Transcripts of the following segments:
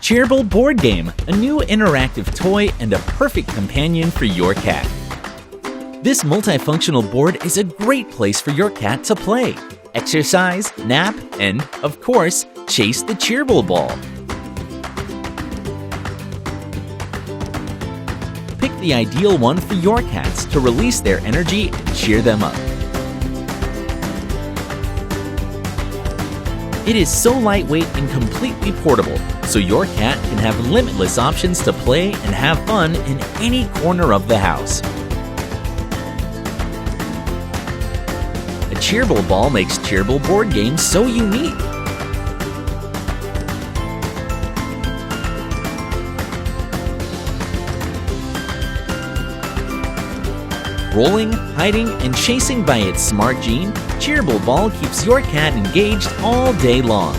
Cheerble Board Game, a new interactive toy and a perfect companion for your cat. This multifunctional board is a great place for your cat to play, exercise, nap, and, of course, chase the Cheerble Ball. Pick the ideal one for your cats to release their energy and cheer them up. It is so lightweight and completely portable, so your cat can have limitless options to play and have fun in any corner of the house. A Cheerble Ball makes Cheerble board games so unique. Rolling, hiding, and chasing by its smart gene, Cheerble Ball keeps your cat engaged all day long.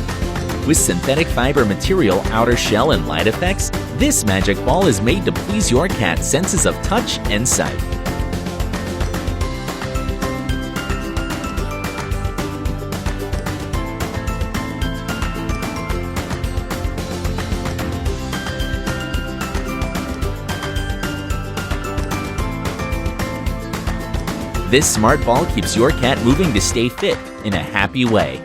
With synthetic fiber material, outer shell, and light effects, this magic ball is made to please your cat's senses of touch and sight. This smart ball keeps your cat moving to stay fit in a happy way.